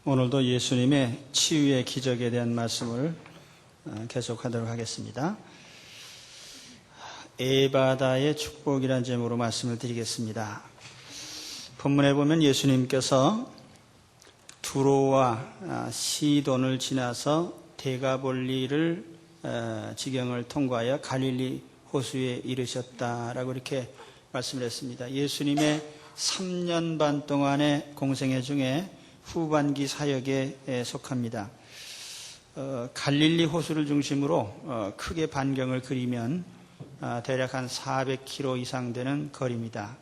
오늘도 예수님의 치유의 기적에 대한 말씀을 계속하도록 하겠습니다. 에바다의 축복이라는 제목으로 말씀을 드리겠습니다. 본문에 보면 예수님께서 두로와 시돈을 지나서 데가볼리를 지경을 통과하여 갈릴리 호수에 이르셨다라고 이렇게 말씀을 했습니다. 예수님의 3년 반 동안의 공생애 중에 후반기 사역에 속합니다. 갈릴리 호수를 중심으로 크게 반경을 그리면 대략 한 400km 이상 되는 거리입니다.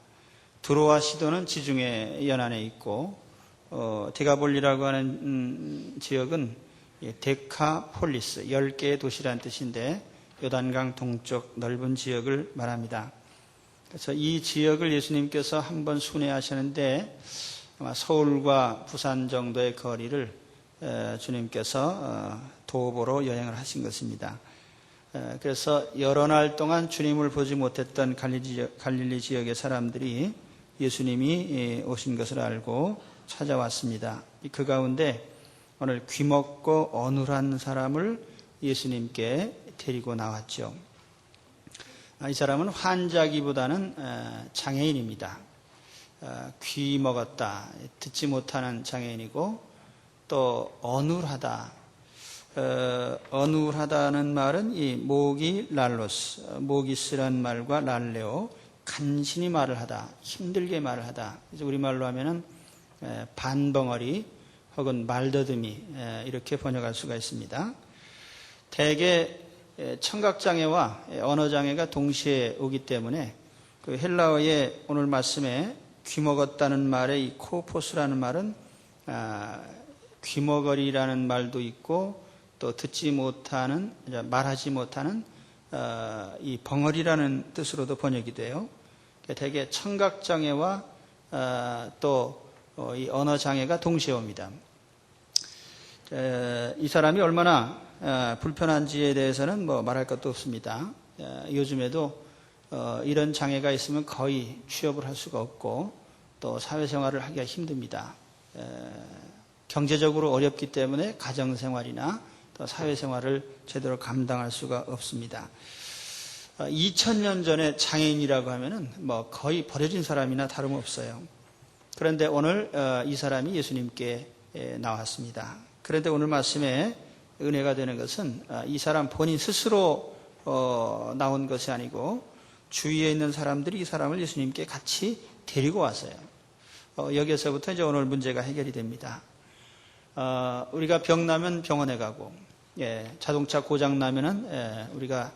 두로와 시돈은 지중해 연안에 있고 데가볼리라고 하는 지역은 데카폴리스, 10개의 도시라는 뜻인데 요단강 동쪽 넓은 지역을 말합니다. 그래서 이 지역을 예수님께서 한번 순회하셨는데 아마 서울과 부산 정도의 거리를 주님께서 도보로 여행을 하신 것입니다. 그래서 여러 날 동안 주님을 보지 못했던 갈릴리 지역의 사람들이 예수님이 오신 것을 알고 찾아왔습니다. 그 가운데 오늘 귀먹고 어눌한 사람을 예수님께 데리고 나왔죠. 이 사람은 환자기보다는 장애인입니다. 귀 먹었다, 듣지 못하는 장애인이고 또 어눌하다. 어눌하다는 말은 이 모기 랄로스, 모기스란 말과 랄레오, 간신히 말을 하다, 힘들게 말을 하다. 그래서 우리말로 하면은 반벙어리 혹은 말더듬이 이렇게 번역할 수가 있습니다. 대개 청각장애와 언어장애가 동시에 오기 때문에 그 헬라어의 오늘 말씀에 귀먹었다는 말의 이 코포스라는 말은 귀머거리라는 말도 있고 또 듣지 못하는, 말하지 못하는 이 벙어리라는 뜻으로도 번역이 돼요. 대개 청각장애와 또 이 언어장애가 동시에 옵니다. 이 사람이 얼마나 불편한지에 대해서는 뭐 말할 것도 없습니다. 요즘에도 이런 장애가 있으면 거의 취업을 할 수가 없고 또 사회생활을 하기가 힘듭니다. 경제적으로 어렵기 때문에 가정생활이나 또 사회생활을 제대로 감당할 수가 없습니다. 2000년 전에 장애인이라고 하면은 뭐 거의 버려진 사람이나 다름없어요. 그런데 오늘 이 사람이 예수님께 나왔습니다. 그런데 오늘 말씀에 은혜가 되는 것은 이 사람 본인 스스로 나온 것이 아니고 주위에 있는 사람들이 이 사람을 예수님께 같이 데리고 왔어요. 여기에서부터 이제 오늘 문제가 해결이 됩니다. 우리가 병 나면 병원에 가고, 자동차 고장 나면은 우리가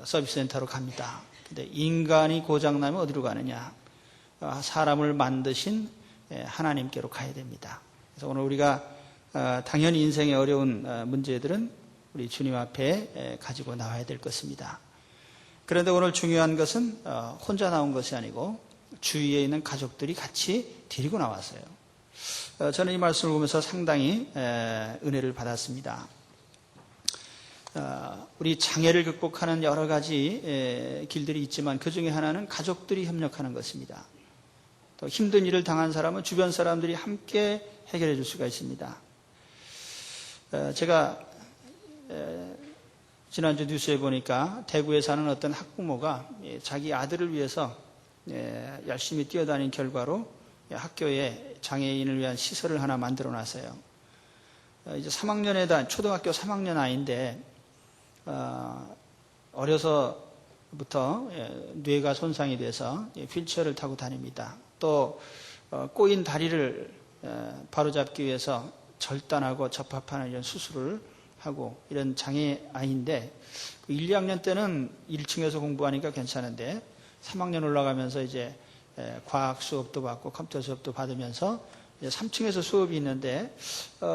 서비스 센터로 갑니다. 근데 인간이 고장 나면 어디로 가느냐? 사람을 만드신 하나님께로 가야 됩니다. 그래서 오늘 우리가 당연히 인생의 어려운 문제들은 우리 주님 앞에 가지고 나와야 될 것입니다. 그런데 오늘 중요한 것은 혼자 나온 것이 아니고 주위에 있는 가족들이 같이 데리고 나왔어요. 저는 이 말씀을 보면서 상당히 은혜를 받았습니다. 우리 장애를 극복하는 여러 가지 길들이 있지만 그 중에 하나는 가족들이 협력하는 것입니다. 또 힘든 일을 당한 사람은 주변 사람들이 함께 해결해 줄 수가 있습니다. 제가 지난주 뉴스에 보니까 대구에 사는 어떤 학부모가 자기 아들을 위해서 열심히 뛰어다닌 결과로 학교에 장애인을 위한 시설을 하나 만들어 놨어요. 이제 3학년에 초등학교 3학년 아이인데 어려서부터 뇌가 손상이 돼서 휠체어를 타고 다닙니다. 또 꼬인 다리를 바로잡기 위해서 절단하고 접합하는 이런 수술을 하고 이런 장애 아이인데 1, 2학년 때는 1층에서 공부하니까 괜찮은데 3학년 올라가면서 이제 과학 수업도 받고 컴퓨터 수업도 받으면서 이제 3층에서 수업이 있는데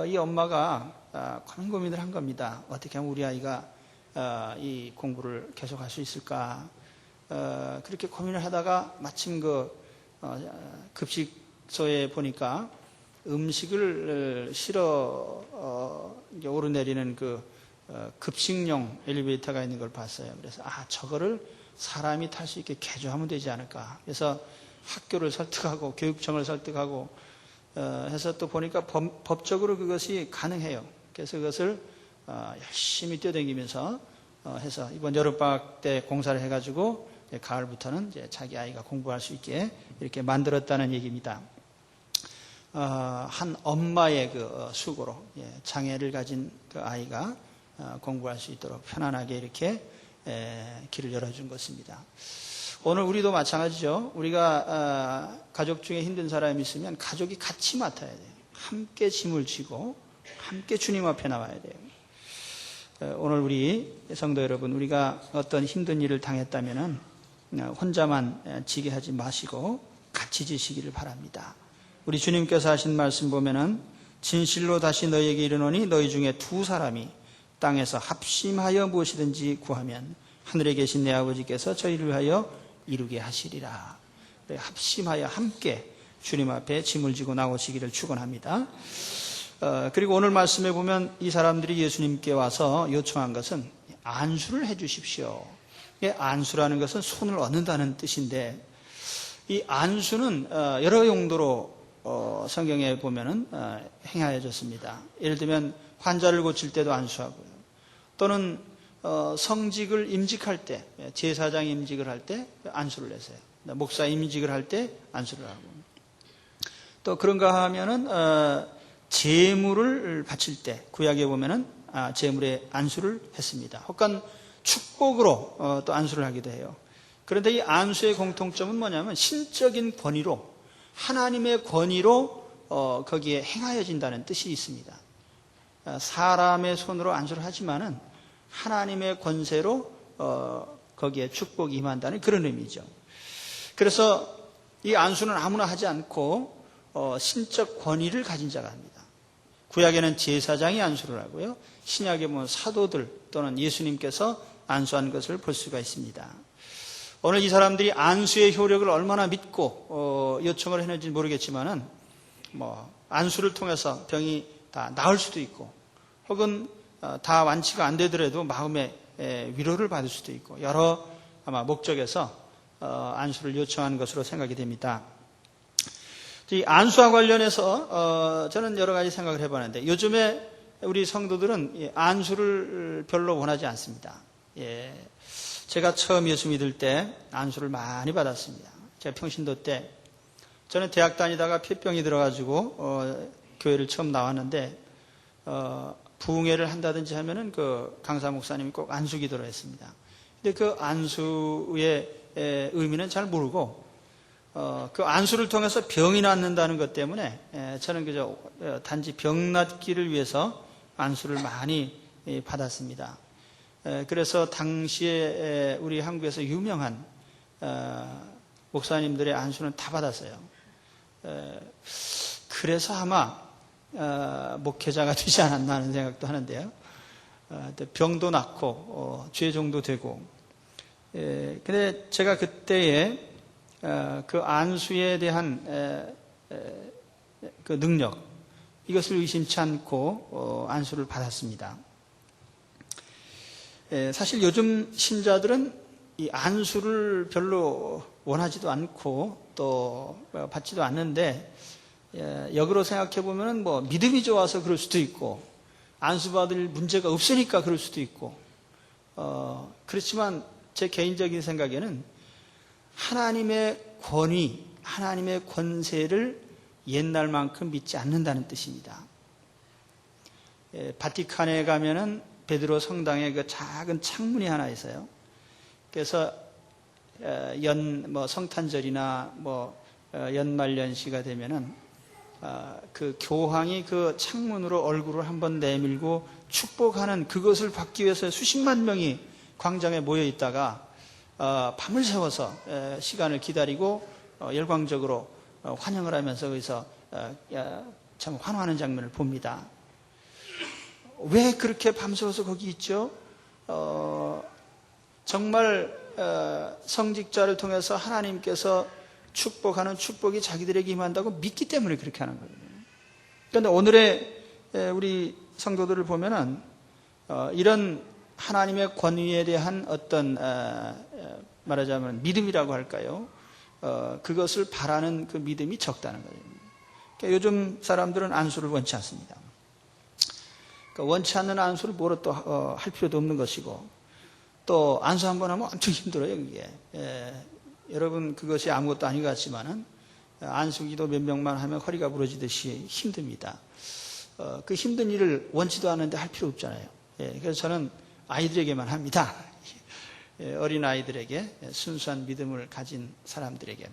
이 엄마가 고민을 한 겁니다. 어떻게 하면 우리 아이가 이 공부를 계속할 수 있을까? 그렇게 고민을 하다가 마침 급식소에 보니까 음식을 실어 오르내리는 급식용 엘리베이터가 있는 걸 봤어요. 그래서 저거를 사람이 탈 수 있게 개조하면 되지 않을까. 그래서 학교를 설득하고 교육청을 설득하고 해서 또 보니까 법적으로 그것이 가능해요. 그래서 그것을 열심히 뛰어다니면서 해서 이번 여름방학 때 공사를 해가지고 가을부터는 이제 자기 아이가 공부할 수 있게 이렇게 만들었다는 얘기입니다. 한 엄마의 그 수고로 장애를 가진 그 아이가 공부할 수 있도록 편안하게 이렇게 길을 열어준 것입니다. 오늘 우리도 마찬가지죠. 우리가 가족 중에 힘든 사람이 있으면 가족이 같이 맡아야 돼요. 함께 짐을 지고 함께 주님 앞에 나와야 돼요. 오늘 우리 성도 여러분, 우리가 어떤 힘든 일을 당했다면은 혼자만 지게 하지 마시고 같이 지시기를 바랍니다. 우리 주님께서 하신 말씀 보면은 진실로 다시 너희에게 이르노니 너희 중에 두 사람이 땅에서 합심하여 무엇이든지 구하면 하늘에 계신 내 아버지께서 저희를 위하여 이루게 하시리라. 합심하여 함께 주님 앞에 짐을 지고 나오시기를 축원합니다. 그리고 오늘 말씀에 보면 이 사람들이 예수님께 와서 요청한 것은 안수를 해 주십시오. 안수라는 것은 손을 얻는다는 뜻인데, 이 안수는 여러 용도로 성경에 보면은 행하여졌습니다. 예를 들면 환자를 고칠 때도 안수하고요. 또는 성직을 임직할 때, 제사장 임직을 할 때 안수를 내세요. 목사 임직을 할 때 안수를 하고, 또 그런가 하면은 제물을 바칠 때 구약에 보면은 제물에 안수를 했습니다. 혹은 축복으로 또 안수를 하기도 해요. 그런데 이 안수의 공통점은 뭐냐면 신적인 권위로, 하나님의 권위로 거기에 행하여진다는 뜻이 있습니다. 사람의 손으로 안수를 하지만은 하나님의 권세로 거기에 축복이 임한다는 그런 의미죠. 그래서 이 안수는 아무나 하지 않고 신적 권위를 가진 자가 합니다. 구약에는 제사장이 안수를 하고요, 신약에 보면 사도들 또는 예수님께서 안수한 것을 볼 수가 있습니다. 오늘 이 사람들이 안수의 효력을 얼마나 믿고 요청을 했는지 모르겠지만은 안수를 통해서 병이 다 나을 수도 있고, 혹은 다 완치가 안 되더라도 마음의 위로를 받을 수도 있고, 여러 아마 목적에서 안수를 요청한 것으로 생각이 됩니다. 이 안수와 관련해서 저는 여러 가지 생각을 해봤는데, 요즘에 우리 성도들은 안수를 별로 원하지 않습니다. 제가 처음 예수 믿을 때 안수를 많이 받았습니다. 제가 평신도 때, 저는 대학 다니다가 폐병이 들어가지고 교회를 처음 나왔는데, 부흥회를 한다든지 하면은 그 강사 목사님이 꼭 안수 기도를 했습니다. 근데 그 안수의 의미는 잘 모르고, 그 안수를 통해서 병이 낫는다는 것 때문에 저는 그저 단지 병 낫기를 위해서 안수를 많이 받았습니다. 그래서 당시에 우리 한국에서 유명한 목사님들의 안수는 다 받았어요. 그래서 아마 목회자가 되지 않았나 하는 생각도 하는데요. 병도 낫고 죄종도 되고. 근데 제가 그때에 그 안수에 대한 그 능력, 이것을 의심치 않고 안수를 받았습니다. 사실 요즘 신자들은 이 안수를 별로 원하지도 않고 또 받지도 않는데, 역으로 생각해 보면 믿음이 좋아서 그럴 수도 있고, 안수 받을 문제가 없으니까 그럴 수도 있고, 그렇지만 제 개인적인 생각에는 하나님의 권위, 하나님의 권세를 옛날만큼 믿지 않는다는 뜻입니다. 바티칸에 가면은 베드로 성당에 그 작은 창문이 하나 있어요. 그래서 성탄절이나 연말연시가 되면은 그 교황이 그 창문으로 얼굴을 한번 내밀고 축복하는 그것을 받기 위해서 수십만 명이 광장에 모여 있다가 밤을 새워서 시간을 기다리고 열광적으로 환영을 하면서 거기서 참 환호하는 장면을 봅니다. 왜 그렇게 밤새워서 거기 있죠? 정말 성직자를 통해서 하나님께서 축복하는 축복이 자기들에게 임한다고 믿기 때문에 그렇게 하는 거예요. 그런데 오늘의 우리 성도들을 보면은 이런 하나님의 권위에 대한 어떤 말하자면 믿음이라고 할까요? 그것을 바라는 그 믿음이 적다는 거예요. 그러니까 요즘 사람들은 안수를 원치 않습니다. 그러니까 원치 않는 안수를 뭐로 또 할 필요도 없는 것이고, 또 안수 한번 하면 엄청 힘들어요, 그게. 여러분 그것이 아무것도 아닌 것 같지만은 안수기도 몇 명만 하면 허리가 부러지듯이 힘듭니다. 그 힘든 일을 원치도 않는데 할 필요 없잖아요. 그래서 저는 아이들에게만 합니다. 어린 아이들에게, 순수한 믿음을 가진 사람들에게.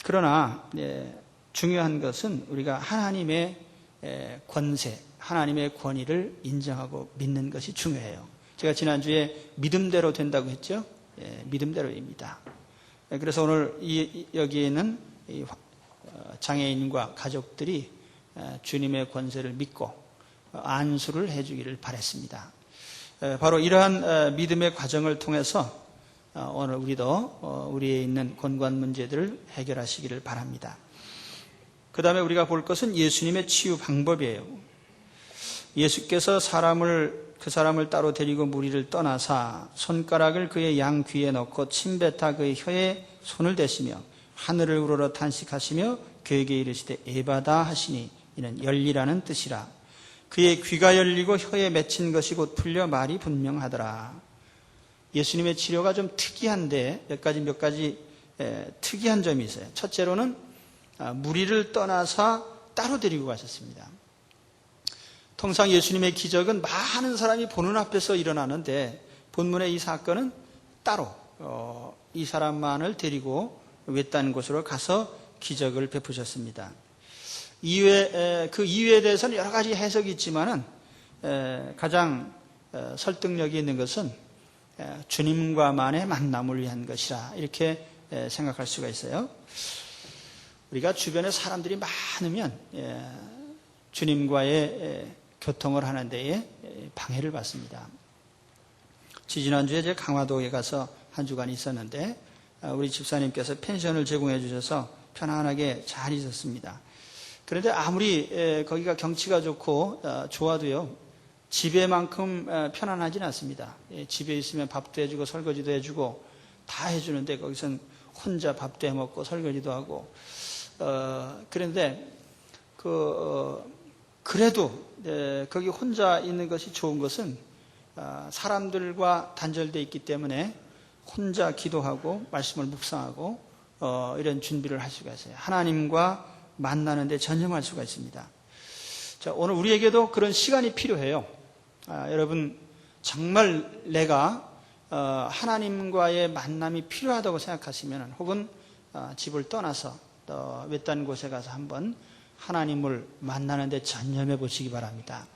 그러나 중요한 것은 우리가 하나님의 권세, 하나님의 권위를 인정하고 믿는 것이 중요해요. 제가 지난주에 믿음대로 된다고 했죠. 믿음대로입니다. 그래서 오늘 여기에는 장애인과 가족들이 주님의 권세를 믿고 안수를 해주기를 바랬습니다. 바로 이러한 믿음의 과정을 통해서 오늘 우리도 우리에 있는 권고한 문제들을 해결하시기를 바랍니다. 그 다음에 우리가 볼 것은 예수님의 치유 방법이에요. 예수께서 그 사람을 따로 데리고 무리를 떠나사 손가락을 그의 양 귀에 넣고 침뱉어 그의 혀에 손을 대시며 하늘을 우러러 탄식하시며 그에게 이르시되 에바다 하시니 이는 열리라는 뜻이라. 그의 귀가 열리고 혀에 맺힌 것이 곧 풀려 말이 분명하더라. 예수님의 치료가 좀 특이한데 몇 가지 특이한 점이 있어요. 첫째로는 무리를 떠나서 따로 데리고 가셨습니다. 통상 예수님의 기적은 많은 사람이 보는 앞에서 일어나는데 본문의 이 사건은 따로 이 사람만을 데리고 외딴 곳으로 가서 기적을 베푸셨습니다. 그 이유에 대해서는 여러 가지 해석이 있지만은 가장 설득력이 있는 것은 주님과만의 만남을 위한 것이라 이렇게 생각할 수가 있어요. 우리가 주변에 사람들이 많으면 주님과의 교통을 하는 데에 방해를 받습니다. 지난주에 제가 강화도에 가서 한 주간 있었는데 우리 집사님께서 펜션을 제공해 주셔서 편안하게 잘 있었습니다. 그런데 아무리 거기가 경치가 좋고 좋아도요, 집에만큼 편안하지는 않습니다. 집에 있으면 밥도 해주고 설거지도 해주고 다 해주는데 거기선 혼자 밥도 해먹고 설거지도 하고 그런데 그래도 거기 혼자 있는 것이 좋은 것은 사람들과 단절되어 있기 때문에 혼자 기도하고 말씀을 묵상하고 이런 준비를 할 수가 있어요. 하나님과 만나는 데 전념할 수가 있습니다. 자, 오늘 우리에게도 그런 시간이 필요해요. 여러분 정말 내가 하나님과의 만남이 필요하다고 생각하시면 혹은 집을 떠나서 외딴 곳에 가서 한번 하나님을 만나는 데 전념해 보시기 바랍니다.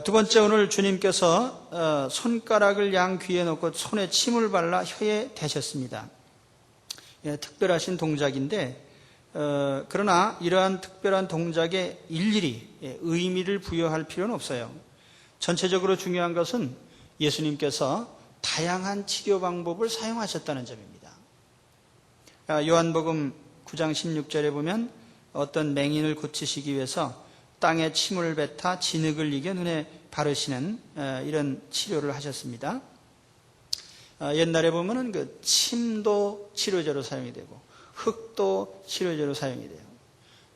두 번째, 오늘 주님께서 손가락을 양 귀에 넣고 손에 침을 발라 혀에 대셨습니다. 특별하신 동작인데 그러나 이러한 특별한 동작에 일일이 의미를 부여할 필요는 없어요. 전체적으로 중요한 것은 예수님께서 다양한 치료 방법을 사용하셨다는 점입니다. 요한복음 9장 16절에 보면 어떤 맹인을 고치시기 위해서 땅에 침을 뱉어 진흙을 이겨 눈에 바르시는 이런 치료를 하셨습니다. 옛날에 보면은 그 침도 치료제로 사용이 되고 흙도 치료제로 사용이 돼요.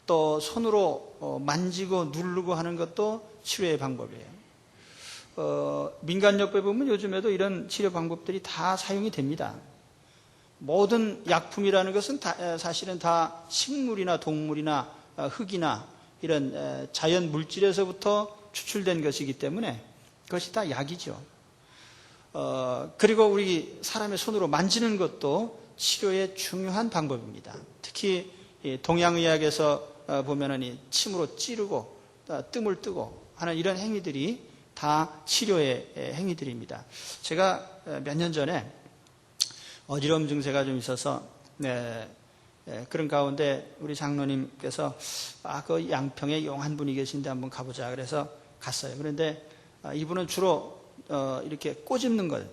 또 손으로 만지고 누르고 하는 것도 치료의 방법이에요. 민간요법에 보면 요즘에도 이런 치료 방법들이 다 사용이 됩니다. 모든 약품이라는 것은 사실은 다 식물이나 동물이나 흙이나 이런 자연 물질에서부터 추출된 것이기 때문에 그것이 다 약이죠. 그리고 우리 사람의 손으로 만지는 것도 치료의 중요한 방법입니다. 특히 동양의학에서 보면은 이 침으로 찌르고 뜸을 뜨고 하는 이런 행위들이 다 치료의 행위들입니다. 제가 몇 년 전에 어지러움 증세가 좀 있어서 그런 가운데 우리 장로님께서 그 양평에 용한 분이 계신데 한번 가보자 그래서 갔어요. 그런데 이분은 주로 이렇게 꼬집는 걸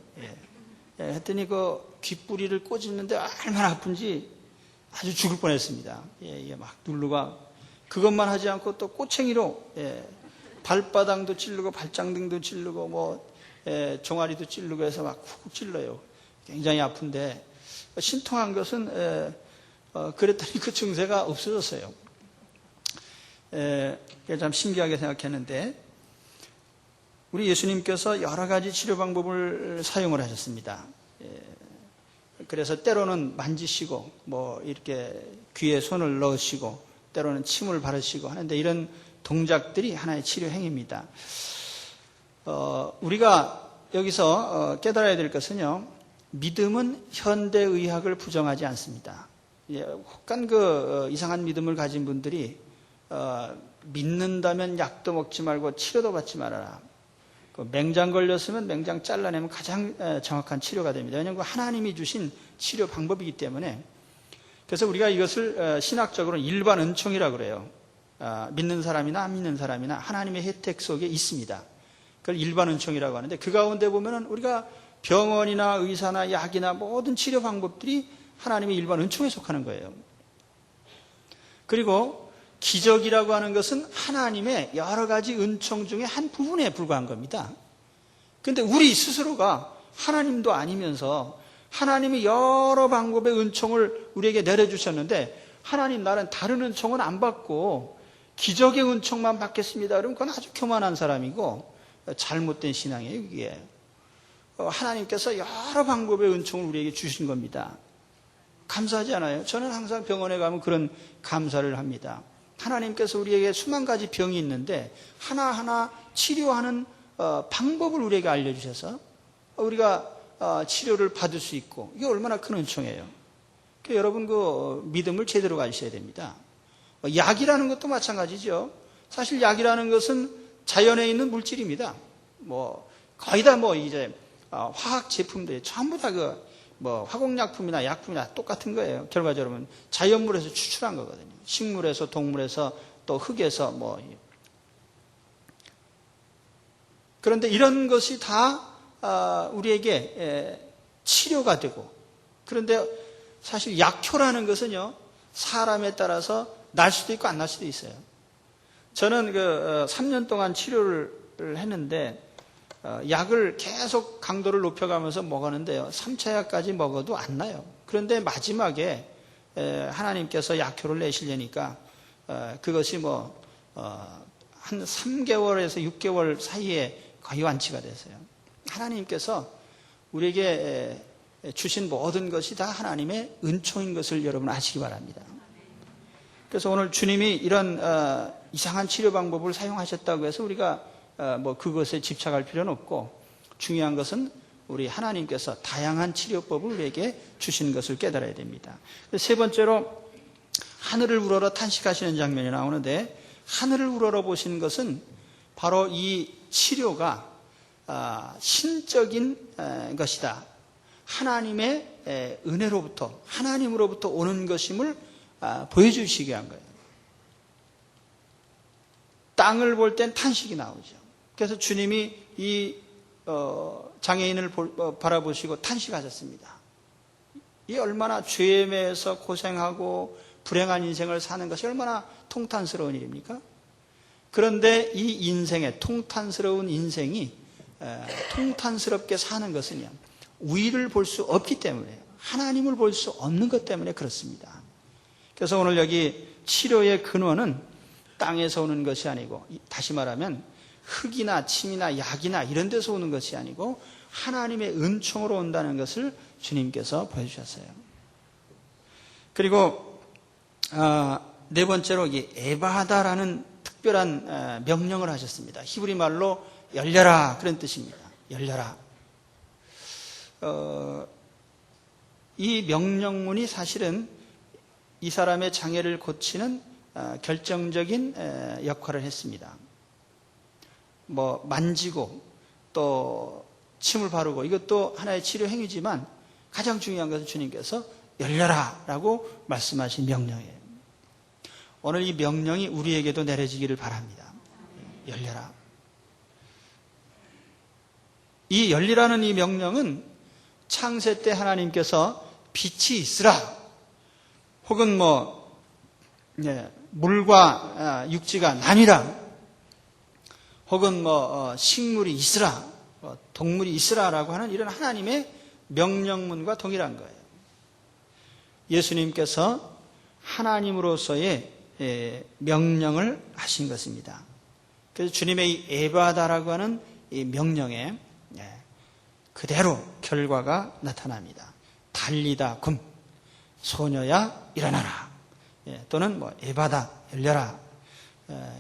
했더니 그 귓뿌리를 꼬집는데 얼마나 아픈지 아주 죽을 뻔했습니다. 막 누르고 그것만 하지 않고 또 꼬챙이로 발바닥도 찌르고 발장등도 찌르고 종아리도 찌르고 해서 막 훅 찔러요. 굉장히 아픈데 신통한 것은 그랬더니 그 증세가 없어졌어요. 참 신기하게 생각했는데 우리 예수님께서 여러 가지 치료 방법을 사용을 하셨습니다. 그래서 때로는 만지시고 뭐 이렇게 귀에 손을 넣으시고 때로는 침을 바르시고 하는데 이런 동작들이 하나의 치료 행위입니다. 우리가 여기서 깨달아야 될 것은요, 믿음은 현대의학을 부정하지 않습니다. 혹한 이상한 믿음을 가진 분들이 믿는다면 약도 먹지 말고 치료도 받지 말아라. 맹장 걸렸으면 맹장 잘라내면 가장 정확한 치료가 됩니다. 왜냐하면 하나님이 주신 치료 방법이기 때문에. 그래서 우리가 이것을 신학적으로는 일반 은총이라고 그래요. 믿는 사람이나 안 믿는 사람이나 하나님의 혜택 속에 있습니다. 그걸 일반 은총이라고 하는데 그 가운데 보면은 우리가 병원이나 의사나 약이나 모든 치료 방법들이 하나님의 일반 은총에 속하는 거예요. 그리고 기적이라고 하는 것은 하나님의 여러 가지 은총 중에 한 부분에 불과한 겁니다. 그런데 우리 스스로가 하나님도 아니면서 하나님이 여러 방법의 은총을 우리에게 내려주셨는데 하나님 나는 다른 은총은 안 받고 기적의 은총만 받겠습니다. 그러면 그건 아주 교만한 사람이고 잘못된 신앙이에요. 이게 하나님께서 여러 방법의 은총을 우리에게 주신 겁니다. 감사하지 않아요? 저는 항상 병원에 가면 그런 감사를 합니다. 하나님께서 우리에게 수만 가지 병이 있는데 하나하나 치료하는 방법을 우리에게 알려주셔서 우리가 치료를 받을 수 있고 이게 얼마나 큰 은총이에요. 그러니까 여러분 믿음을 제대로 가지셔야 됩니다. 약이라는 것도 마찬가지죠. 사실 약이라는 것은 자연에 있는 물질입니다. 거의 다 이제 화학 제품들 전부 다 화공약품이나 약품이나 똑같은 거예요. 결과적으로는 자연물에서 추출한 거거든요. 식물에서, 동물에서, 또 흙에서 그런데 이런 것이 다 우리에게 치료가 되고, 그런데 사실 약효라는 것은요, 사람에 따라서 날 수도 있고 안 날 수도 있어요. 저는 3년 동안 치료를 했는데 약을 계속 강도를 높여가면서 먹었는데요, 3차 약까지 먹어도 안 나요. 그런데 마지막에 하나님께서 약효를 내시려니까 그것이 한 3개월에서 6개월 사이에 거의 완치가 됐어요. 하나님께서 우리에게 주신 모든 것이 다 하나님의 은총인 것을 여러분 아시기 바랍니다. 그래서 오늘 주님이 이런 이상한 치료 방법을 사용하셨다고 해서 우리가 그것에 집착할 필요는 없고, 중요한 것은 우리 하나님께서 다양한 치료법을 우리에게 주신 것을 깨달아야 됩니다. 세 번째로 하늘을 우러러 탄식하시는 장면이 나오는데, 하늘을 우러러 보시는 것은 바로 이 치료가 신적인 것이다. 하나님의 은혜로부터, 하나님으로부터 오는 것임을 보여주시게 한 거예요. 땅을 볼 땐 탄식이 나오죠. 그래서 주님이 이 장애인을 바라보시고 탄식하셨습니다. 이 얼마나 죄에 매여서 고생하고 불행한 인생을 사는 것이 얼마나 통탄스러운 일입니까? 그런데 이 인생의 통탄스러운 인생이 통탄스럽게 사는 것은요, 위를 볼 수 없기 때문에, 하나님을 볼 수 없는 것 때문에 그렇습니다. 그래서 오늘 여기 치료의 근원은 땅에서 오는 것이 아니고, 다시 말하면 흙이나 침이나 약이나 이런 데서 오는 것이 아니고 하나님의 은총으로 온다는 것을 주님께서 보여주셨어요. 그리고 네 번째로 에바다라는 특별한 명령을 하셨습니다. 히브리 말로 열려라 그런 뜻입니다. 열려라. 이 명령문이 사실은 이 사람의 장애를 고치는 결정적인 역할을 했습니다. 만지고 또 침을 바르고 이것도 하나의 치료 행위지만 가장 중요한 것은 주님께서 열려라 라고 말씀하신 명령이에요. 오늘 이 명령이 우리에게도 내려지기를 바랍니다. 열려라. 이 열리라는 이 명령은 창세 때 하나님께서 빛이 있으라, 혹은 물과 육지가 나뉘라, 혹은 식물이 있으라, 동물이 있으라라고 하는 이런 하나님의 명령문과 동일한 거예요. 예수님께서 하나님으로서의 명령을 하신 것입니다. 그래서 주님의 이 에바다라고 하는 이 명령에 그대로 결과가 나타납니다. 달리다 굼, 소녀야 일어나라, 또는 뭐 에바다 열려라.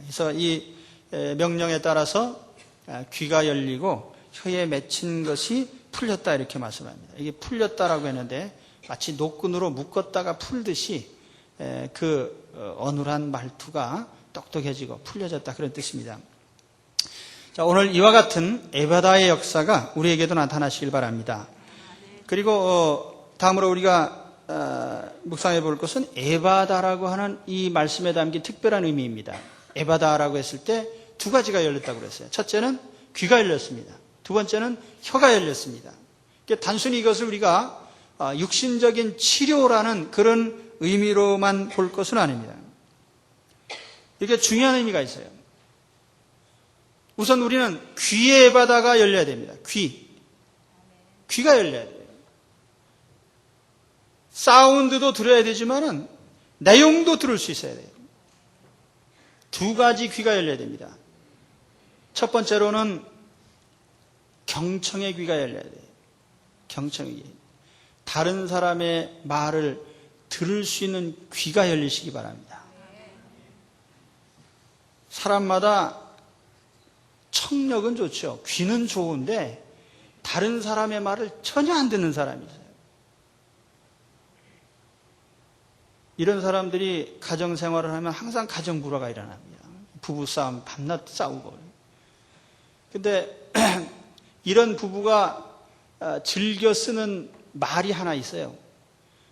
그래서 이 명령에 따라서 귀가 열리고 혀에 맺힌 것이 풀렸다 이렇게 말씀합니다. 이게 풀렸다라고 했는데 마치 노끈으로 묶었다가 풀듯이 그 어눌한 말투가 똑똑해지고 풀려졌다 그런 뜻입니다. 자, 오늘 이와 같은 에바다의 역사가 우리에게도 나타나시길 바랍니다. 그리고 다음으로 우리가 묵상해 볼 것은 에바다라고 하는 이 말씀에 담긴 특별한 의미입니다. 에바다라고 했을 때 두 가지가 열렸다고 그랬어요. 첫째는 귀가 열렸습니다. 두 번째는 혀가 열렸습니다. 그러니까 단순히 이것을 우리가 육신적인 치료라는 그런 의미로만 볼 것은 아닙니다. 이게 중요한 의미가 있어요. 우선 우리는 귀의 에바다가 열려야 됩니다. 귀가 열려야 돼요. 사운드도 들어야 되지만은 내용도 들을 수 있어야 돼요. 두 가지 귀가 열려야 됩니다. 첫 번째로는 경청의 귀가 열려야 돼요. 경청의 귀. 다른 사람의 말을 들을 수 있는 귀가 열리시기 바랍니다. 사람마다 청력은 좋죠. 귀는 좋은데 다른 사람의 말을 전혀 안 듣는 사람이 있어요. 이런 사람들이 가정생활을 하면 항상 가정불화가 일어납니다. 부부싸움, 밤낮 싸우고. 근데 이런 부부가 즐겨 쓰는 말이 하나 있어요.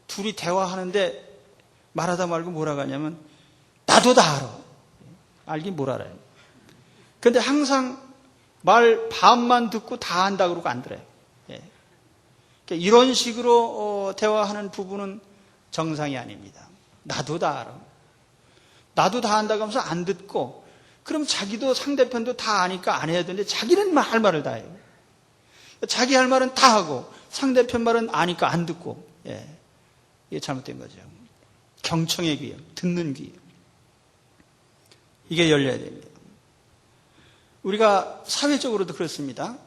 둘이 대화하는데 말하다 말고 뭐라고 하냐면 나도 다 알아. 알긴 뭘 알아요. 근데 항상 말 반만 듣고 다 안다 그러고 안 들어요. 예. 그러니까 이런 식으로 대화하는 부부는 정상이 아닙니다. 나도 다 알아. 나도 다 안다고 하면서 안 듣고, 그럼 자기도 상대편도 다 아니까 안 해야 되는데 자기는 할 말을 다 해요. 자기 할 말은 다 하고 상대편 말은 아니까 안 듣고. 예. 이게 잘못된 거죠. 경청의 귀요. 듣는 귀. 이게 열려야 됩니다. 우리가 사회적으로도 그렇습니다.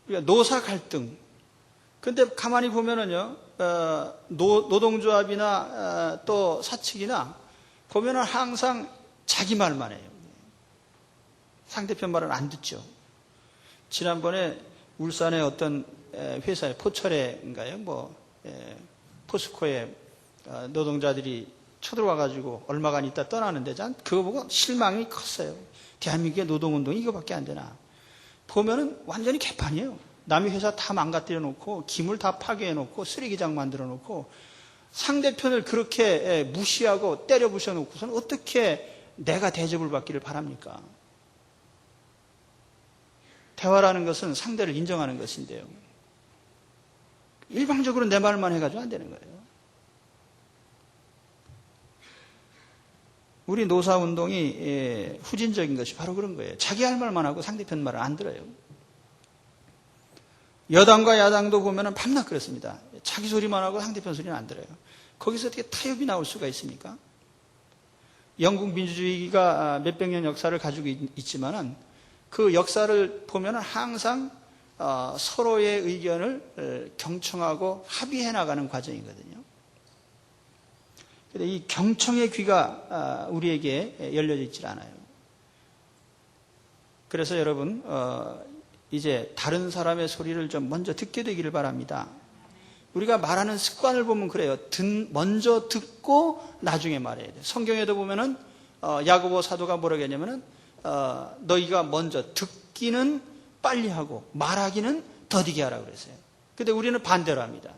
우리가 노사 갈등. 근데 가만히 보면은요, 노동조합이나 또 사측이나 보면은 항상 자기 말만 해요. 상대편 말은 안 듣죠. 지난번에 울산의 어떤 회사에 포철에인가요? 포스코에 노동자들이 쳐들어와가지고 얼마간 있다 떠나는데 전 그거 보고 실망이 컸어요. 대한민국의 노동운동이 이거밖에 안 되나. 보면은 완전히 개판이에요. 남의 회사 다 망가뜨려 놓고 기물 다 파괴해 놓고 쓰레기장 만들어 놓고 상대편을 그렇게 무시하고 때려 부셔 놓고서는 어떻게 내가 대접을 받기를 바랍니까? 대화라는 것은 상대를 인정하는 것인데요. 일방적으로 내 말만 해가지고 안 되는 거예요. 우리 노사운동이 후진적인 것이 바로 그런 거예요. 자기 할 말만 하고 상대편 말을 안 들어요. 여당과 야당도 보면 밤낮 그렇습니다. 자기 소리만 하고 상대편 소리는 안 들어요. 거기서 어떻게 타협이 나올 수가 있습니까? 영국 민주주의가 몇백 년 역사를 가지고 있지만은 그 역사를 보면 항상 서로의 의견을 경청하고 합의해 나가는 과정이거든요. 그런데 이 경청의 귀가 우리에게 열려져 있질 않아요. 그래서 여러분 이제 다른 사람의 소리를 좀 먼저 듣게 되기를 바랍니다. 우리가 말하는 습관을 보면 그래요. 먼저 듣고 나중에 말해야 돼요. 성경에도 보면은 야고보 사도가 뭐라고 했냐면은 너희가 먼저 듣기는 빨리 하고 말하기는 더디게 하라고 그랬어요. 근데 우리는 반대로 합니다.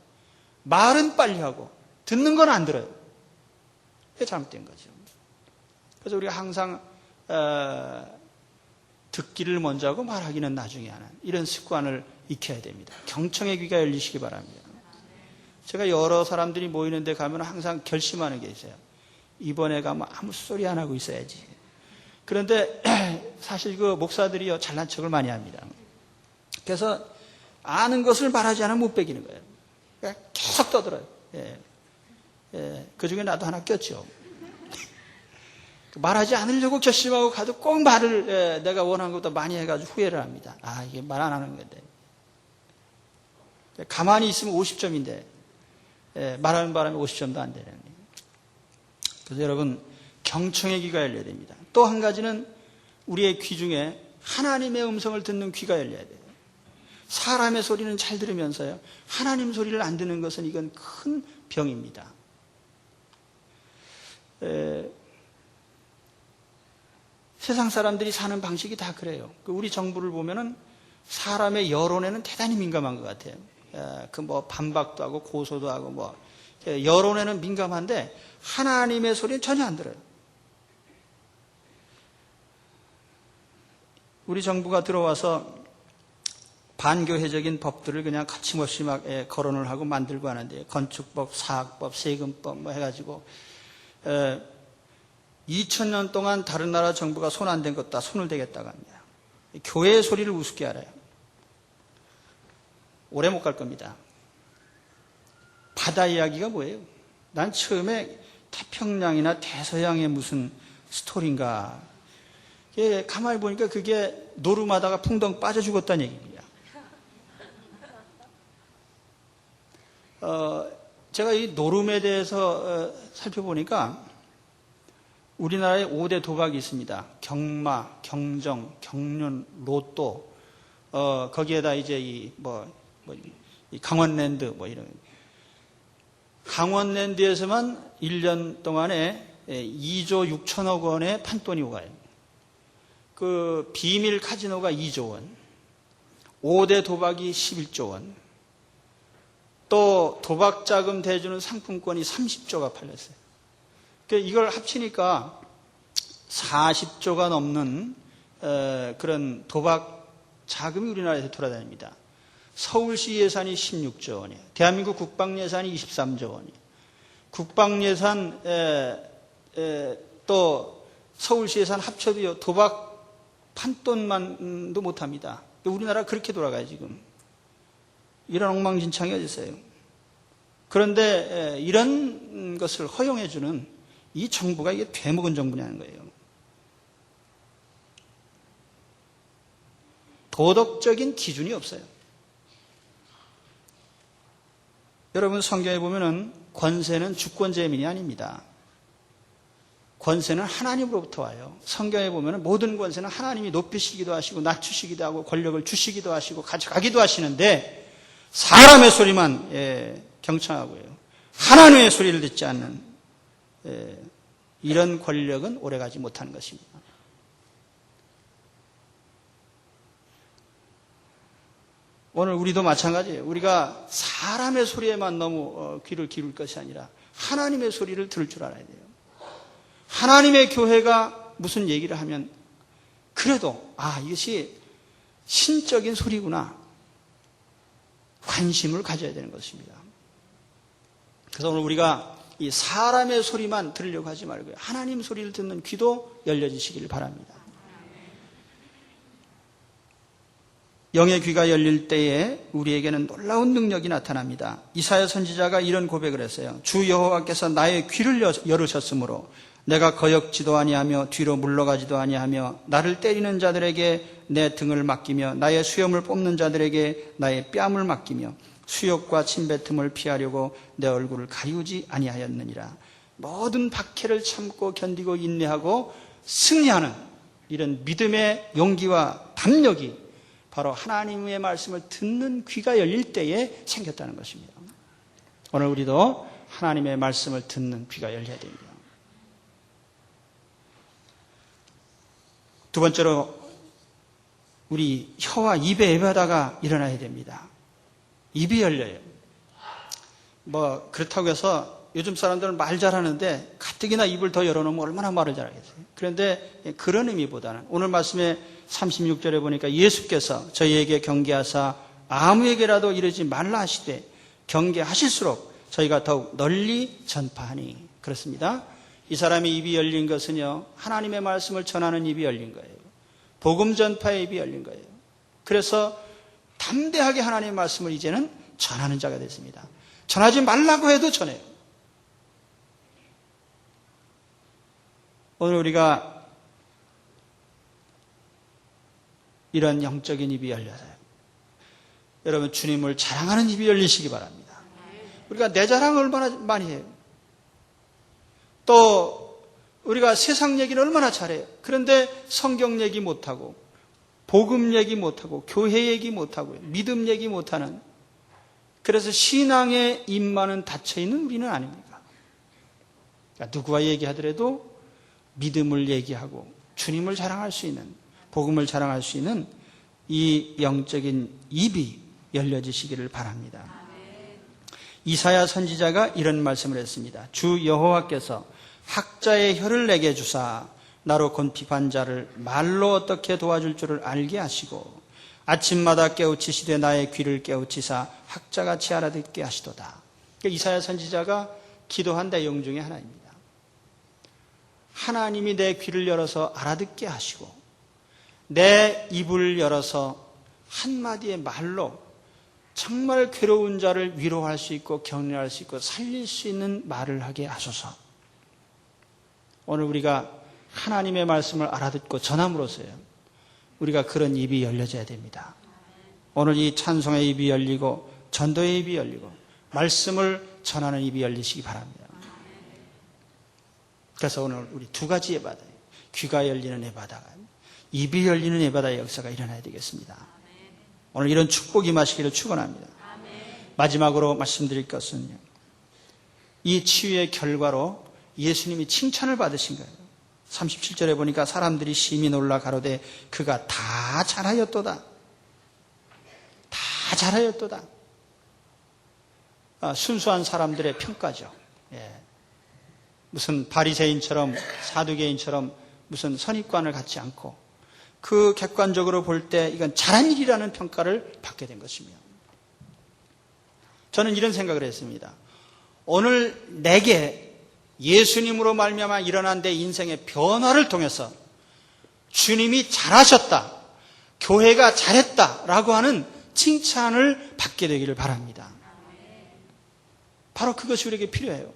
말은 빨리 하고 듣는 건 안 들어요. 그게 잘못된 거죠. 그래서 우리가 항상 듣기를 먼저 하고 말하기는 나중에 하는 이런 습관을 익혀야 됩니다. 경청의 귀가 열리시기 바랍니다. 제가 여러 사람들이 모이는 데 가면 항상 결심하는 게 있어요. 이번에 가면 아무 소리 안 하고 있어야지. 그런데 사실 그 목사들이요 잘난 척을 많이 합니다. 그래서 아는 것을 말하지 않으면 못 베기는 거예요. 그러니까 계속 떠들어요. 예. 그 중에 나도 하나 꼈죠. 말하지 않으려고 결심하고 가도 꼭 말을 내가 원하는 것보다 많이 해가지고 후회를 합니다. 이게 말 안 하는 건데. 가만히 있으면 50점인데 말하는 바람에 50점도 안 되는 거예요. 그래서 여러분 경청의 귀가 열려야 됩니다. 또 한 가지는 우리의 귀 중에 하나님의 음성을 듣는 귀가 열려야 돼요. 사람의 소리는 잘 들으면서요, 하나님 소리를 안 듣는 것은 이건 큰 병입니다. 세상 사람들이 사는 방식이 다 그래요. 우리 정부를 보면은 사람의 여론에는 대단히 민감한 것 같아요. 반박도 하고 고소도 하고 여론에는 민감한데 하나님의 소리는 전혀 안 들어요. 우리 정부가 들어와서 반교회적인 법들을 그냥 거침없이 막 거론을 하고 만들고 하는데, 건축법, 사학법, 세금법 해가지고 2000년 동안 다른 나라 정부가 손 안 댄 것 다 손을 대겠다고 합니다. 교회의 소리를 우습게 알아요. 오래 못 갈 겁니다. 바다 이야기가 뭐예요? 난 처음에 태평양이나 대서양의 무슨 스토리인가, 가만히 보니까 그게 노름하다가 풍덩 빠져 죽었다는 얘기입니다. 제가 이 노름에 대해서 살펴보니까 우리나라에 5대 도박이 있습니다. 경마, 경정, 경륜, 로또, 거기에다 이제 이 강원랜드 이런. 강원랜드에서만 1년 동안에 2조 6천억 원의 판돈이 오가요. 그 비밀 카지노가 2조 원, 5대 도박이 11조 원, 또 도박 자금 대주는 상품권이 30조가 팔렸어요. 이걸 합치니까 40조가 넘는 그런 도박 자금이 우리나라에서 돌아다닙니다. 서울시 예산이 16조 원이에요. 대한민국 국방 예산이 23조 원이에요. 국방 예산 또 서울시 예산 합쳐도요, 도박 판돈만도 못합니다. 우리나라 그렇게 돌아가요 지금. 이런 엉망진창이 어디 있어요. 그런데 이런 것을 허용해주는 이 정부가 이게 되먹은 정부냐는 거예요. 도덕적인 기준이 없어요. 여러분 성경에 보면은 권세는 주권재민이 아닙니다. 권세는 하나님으로부터 와요. 성경에 보면은 모든 권세는 하나님이 높이시기도 하시고 낮추시기도 하고 권력을 주시기도 하시고 가져가기도 하시는데, 사람의 소리만 경청하고요, 하나님의 소리를 듣지 않는 이런 권력은 오래가지 못하는 것입니다. 오늘 우리도 마찬가지예요. 우리가 사람의 소리에만 너무 귀를 기울일 것이 아니라 하나님의 소리를 들을 줄 알아야 돼요. 하나님의 교회가 무슨 얘기를 하면 그래도 이것이 신적인 소리구나, 관심을 가져야 되는 것입니다. 그래서 오늘 우리가 이 사람의 소리만 들으려고 하지 말고요, 하나님 소리를 듣는 귀도 열려지시기를 바랍니다. 영의 귀가 열릴 때에 우리에게는 놀라운 능력이 나타납니다. 이사야 선지자가 이런 고백을 했어요. 주 여호와께서 나의 귀를 열으셨으므로 내가 거역지도 아니하며 뒤로 물러가지도 아니하며, 나를 때리는 자들에게 내 등을 맡기며 나의 수염을 뽑는 자들에게 나의 뺨을 맡기며 수욕과 침뱉음을 피하려고 내 얼굴을 가리우지 아니하였느니라. 모든 박해를 참고 견디고 인내하고 승리하는 이런 믿음의 용기와 담력이 바로 하나님의 말씀을 듣는 귀가 열릴 때에 생겼다는 것입니다. 오늘 우리도 하나님의 말씀을 듣는 귀가 열려야 됩니다. 두 번째로 우리 혀와 입의 예배하다가 일어나야 됩니다. 입이 열려요. 그렇다고 해서 요즘 사람들은 말 잘하는데 가뜩이나 입을 더 열어놓으면 얼마나 말을 잘하겠어요. 그런데 그런 의미보다는 오늘 말씀에 36절에 보니까 예수께서 저희에게 경계하사 아무에게라도 이르지 말라 하시되 경계하실수록 저희가 더욱 널리 전파하니. 그렇습니다. 이 사람의 입이 열린 것은요, 하나님의 말씀을 전하는 입이 열린 거예요. 복음 전파의 입이 열린 거예요. 그래서 담대하게 하나님의 말씀을 이제는 전하는 자가 됐습니다. 전하지 말라고 해도 전해요. 오늘 우리가 이런 영적인 입이 열려서요. 여러분 주님을 자랑하는 입이 열리시기 바랍니다. 우리가 내 자랑을 얼마나 많이 해요. 또 우리가 세상 얘기는 얼마나 잘해요. 그런데 성경 얘기 못하고 복음 얘기 못하고 교회 얘기 못하고 믿음 얘기 못하는, 그래서 신앙의 입만은 닫혀있는 우리는 아닙니까? 그러니까 누구와 얘기하더라도 믿음을 얘기하고 주님을 자랑할 수 있는, 복음을 자랑할 수 있는 이 영적인 입이 열려지시기를 바랍니다. 이사야 선지자가 이런 말씀을 했습니다. 주 여호와께서 학자의 혀를 내게 주사 나로 곤핍한 자를 말로 어떻게 도와줄 줄을 알게 하시고 아침마다 깨우치시되 나의 귀를 깨우치사 학자같이 알아듣게 하시도다. 이사야 선지자가 기도한 내용 중에 하나입니다. 하나님이 내 귀를 열어서 알아듣게 하시고 내 입을 열어서 한마디의 말로 정말 괴로운 자를 위로할 수 있고 격려할 수 있고 살릴 수 있는 말을 하게 하소서. 오늘 우리가 하나님의 말씀을 알아듣고 전함으로써요, 우리가 그런 입이 열려져야 됩니다. 오늘 이 찬송의 입이 열리고 전도의 입이 열리고 말씀을 전하는 입이 열리시기 바랍니다. 그래서 오늘 우리 두 가지 예배다예요. 귀가 열리는 예배다가 입이 열리는 예배다의 역사가 일어나야 되겠습니다. 오늘 이런 축복이 임하시기를 축원합니다. 마지막으로 말씀드릴 것은요, 이 치유의 결과로 예수님이 칭찬을 받으신 거예요. 37절에 보니까 사람들이 심히 놀라 가로되 그가 다 잘하였도다. 다 잘하였도다. 순수한 사람들의 평가죠. 무슨 바리새인처럼 사두개인처럼 무슨 선입관을 갖지 않고 그 객관적으로 볼 때 이건 잘한 일이라는 평가를 받게 된 것이며, 저는 이런 생각을 했습니다. 오늘 내게 예수님으로 말미암아 일어난 내 인생의 변화를 통해서 주님이 잘하셨다, 교회가 잘했다라고 하는 칭찬을 받게 되기를 바랍니다. 바로 그것이 우리에게 필요해요.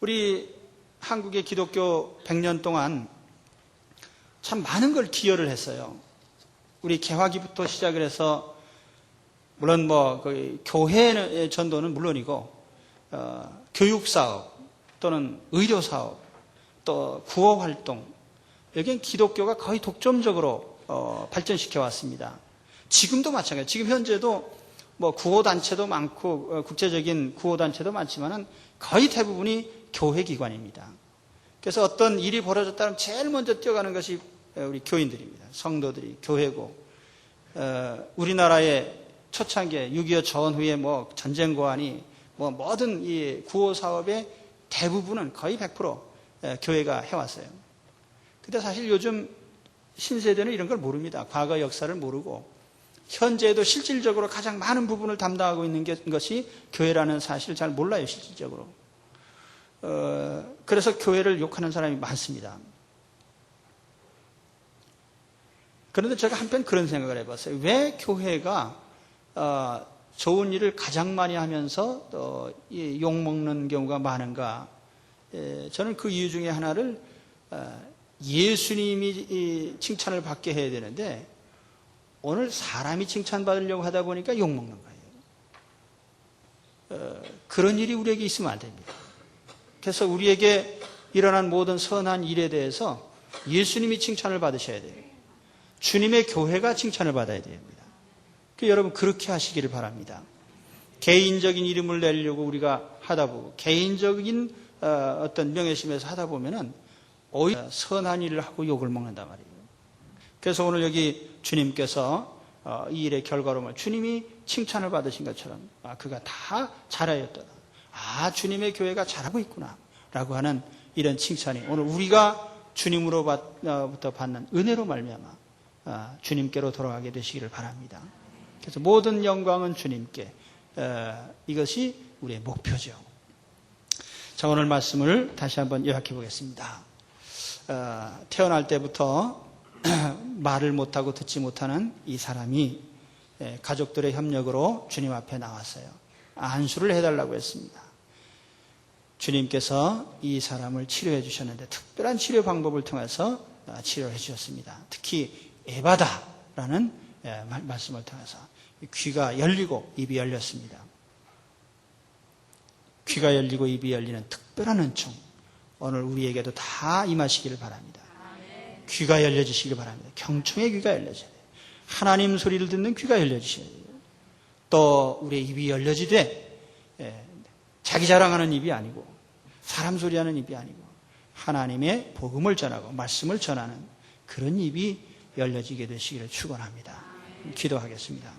우리 한국의 기독교 100년 동안 참 많은 걸 기여를 했어요. 우리 개화기부터 시작을 해서 물론 교회 전도는 물론이고 교육사업 또는 의료사업 또 구호활동, 여기는 기독교가 거의 독점적으로 발전시켜 왔습니다. 지금도 마찬가지예요. 지금 현재도 구호단체도 많고 국제적인 구호단체도 많지만은 거의 대부분이 교회기관입니다. 그래서 어떤 일이 벌어졌다면 제일 먼저 뛰어가는 것이 우리 교인들입니다. 성도들이 교회고, 우리나라의 초창기에 6.25 전후에 전쟁 고안이 모든 이 구호 사업의 대부분은 거의 100% 교회가 해왔어요. 근데 사실 요즘 신세대는 이런 걸 모릅니다. 과거 역사를 모르고 현재에도 실질적으로 가장 많은 부분을 담당하고 있는 것이 교회라는 사실을 잘 몰라요, 실질적으로. 그래서 교회를 욕하는 사람이 많습니다. 그런데 제가 한편 그런 생각을 해봤어요. 왜 교회가 좋은 일을 가장 많이 하면서 욕먹는 경우가 많은가? 저는 그 이유 중에 하나를 예수님이 칭찬을 받게 해야 되는데 오늘 사람이 칭찬받으려고 하다 보니까 욕먹는 거예요. 그런 일이 우리에게 있으면 안 됩니다. 그래서 우리에게 일어난 모든 선한 일에 대해서 예수님이 칭찬을 받으셔야 돼요. 주님의 교회가 칭찬을 받아야 됩니다. 여러분 그렇게 하시기를 바랍니다. 개인적인 이름을 내려고 우리가 하다 보고 개인적인 어떤 명예심에서 하다 보면은 오히려 선한 일을 하고 욕을 먹는단 말이에요. 그래서 오늘 여기 주님께서 이 일의 결과로 주님이 칭찬을 받으신 것처럼 그가 다 잘하였더라. 주님의 교회가 잘하고 있구나 라고 하는 이런 칭찬이 오늘 우리가 주님으로부터 받는 은혜로 말미암아 주님께로 돌아가게 되시기를 바랍니다. 그래서 모든 영광은 주님께, 이것이 우리의 목표죠. 자, 오늘 말씀을 다시 한번 요약해 보겠습니다. 태어날 때부터 말을 못하고 듣지 못하는 이 사람이 가족들의 협력으로 주님 앞에 나왔어요. 안수를 해달라고 했습니다. 주님께서 이 사람을 치료해 주셨는데 특별한 치료 방법을 통해서 치료해 주셨습니다. 특히 에바다라는 말씀을 통해서 귀가 열리고 입이 열렸습니다. 귀가 열리고 입이 열리는 특별한 은총, 오늘 우리에게도 다 임하시기를 바랍니다. 귀가 열려지시길 바랍니다. 경청의 귀가 열려져야 돼요. 하나님 소리를 듣는 귀가 열려지셔야 돼요. 또 우리의 입이 열려지되 자기 자랑하는 입이 아니고 사람 소리하는 입이 아니고 하나님의 복음을 전하고 말씀을 전하는 그런 입이 열려지게 되시기를 축원합니다. 기도하겠습니다.